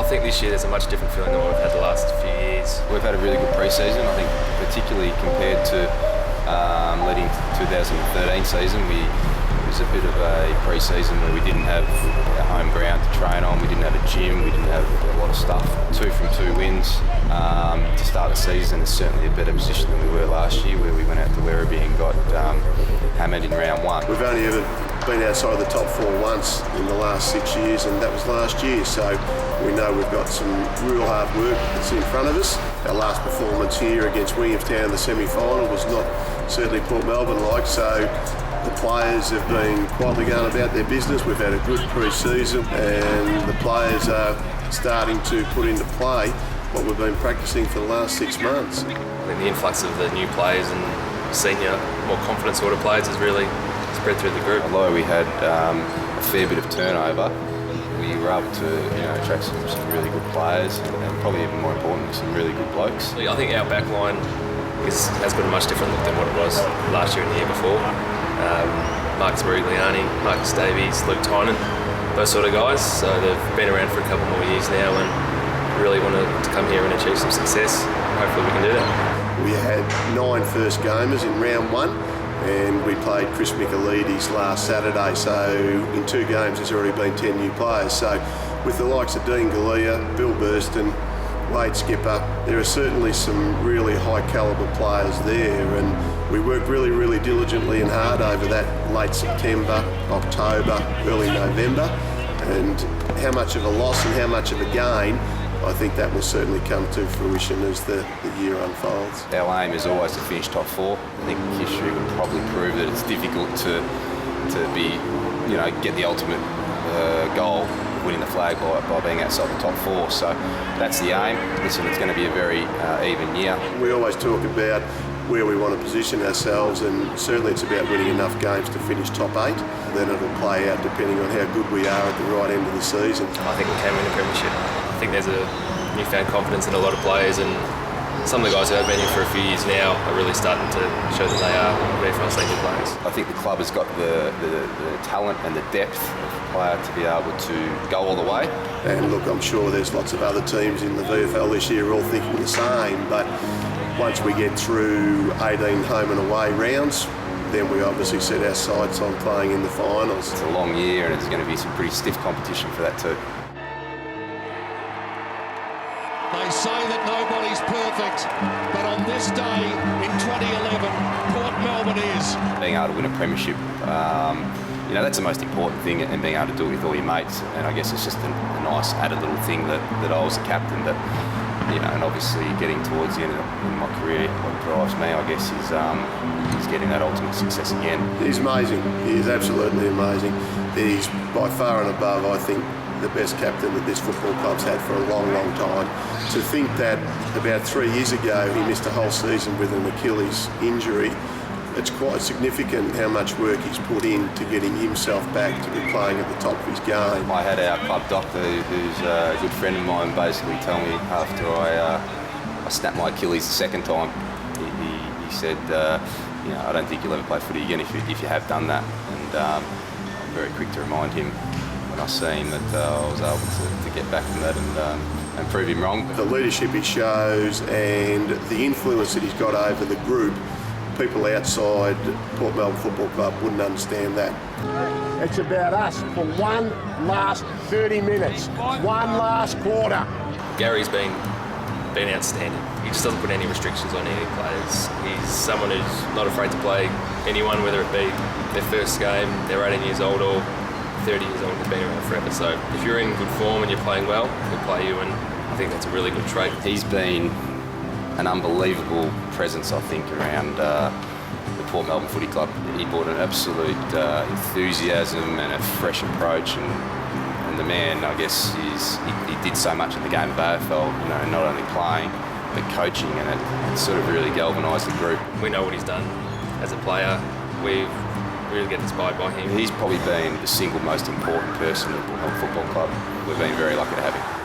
think this year there's a much different feeling than what we've had the last few years. We've had a really good pre-season. I think particularly compared to leading to the 2013 season, it was a bit of a pre-season where we didn't have a home ground to train on, we didn't have a gym, we didn't have a lot of stuff. 2 from 2 wins to start the season is certainly a better position than we were last year, where we went out to Werribee and got hammered in round 1. We've only ever been outside the top 4 once in the last 6 years, and that was last year, so we know we've got some real hard work that's in front of us. Our last performance here against Williamstown in the semi-final was not certainly Port Melbourne like, so the players have been quietly going about their business. We've had a good pre-season and the players are starting to put into play what we've been practicing for the last 6 months. I think the influx of the new players and senior, more confident sort of players has really spread through the group. Although we had a fair bit of turnover, we were able to attract some really good players and probably even more importantly, some really good blokes. I think our back line has got a much different look than what it was last year and the year before. Marcus Marigliani, Marcus Davies, Luke Tynan, those sort of guys. So they've been around for a couple more years now and really want to come here and achieve some success. Hopefully we can do that. We had 9 first gamers in round 1 and we played Chris Michaelides last Saturday, so in 2 games there's already been 10 new players. So with the likes of Dean Galea, Bill Burston, Wade Skipper, there are certainly some really high calibre players there, and we worked really, really diligently and hard over that late September, October, early November, and how much of a loss and how much of a gain, I think that will certainly come to fruition as the year unfolds. Our aim is always to finish top 4. I think history would probably prove that it's difficult to be, get the ultimate goal, winning the flag by being outside the top 4. So that's the aim. Listen, it's going to be a very even year. We always talk about where we want to position ourselves, and certainly it's about winning enough games to finish top 8. Then it'll play out depending on how good we are at the right end of the season. I think we can win the premiership. I think there's a newfound confidence in a lot of players, and some of the guys who have been here for a few years now are really starting to show that they are VFL senior players. I think the club has got the talent and the depth of player to be able to go all the way. And look, I'm sure there's lots of other teams in the VFL this year all thinking the same, but once we get through 18 home and away rounds, then we obviously set our sights on playing in the finals. It's a long year and it's going to be some pretty stiff competition for that too. They say that nobody's perfect, but on this day in 2011, Port Melbourne is. Being able to win a premiership, that's the most important thing, and being able to do it with all your mates. And I guess it's just a nice added little thing that I was a captain, but and obviously getting towards the end of my career, what drives me, I guess, is getting that ultimate success again. He's amazing. He is absolutely amazing. He's by far and above, I think, the best captain that this football club's had for a long, long time. To think that about 3 years ago he missed a whole season with an Achilles injury, it's quite significant how much work he's put in to getting himself back to be playing at the top of his game. I had our club doctor, who's a good friend of mine, basically tell me after I snapped my Achilles the second time, he said, I don't think you'll ever play footy again if you have done that. And I'm very quick to remind him when I see him that I was able to get back from that and prove him wrong. The leadership he shows and the influence that he's got over the group, people outside Port Melbourne Football Club wouldn't understand that. It's about us for one last 30 minutes, one last quarter. Gary's been outstanding. He just doesn't put any restrictions on any players. He's someone who's not afraid to play anyone, whether it be their first game, they're 18 years old or 30 years old, they've been around forever. So if you're in good form and you're playing well, he'll play you, and I think that's a really good trait. He's been an unbelievable presence, I think, around the Port Melbourne Footy Club. He brought an absolute enthusiasm and a fresh approach, and the man, I guess, he did so much in the game of AFL, not only playing, but coaching, and it sort of really galvanised the group. We know what he's done as a player. We really get inspired by him. He's probably been the single most important person at the Port Melbourne Football Club. We've been very lucky to have him.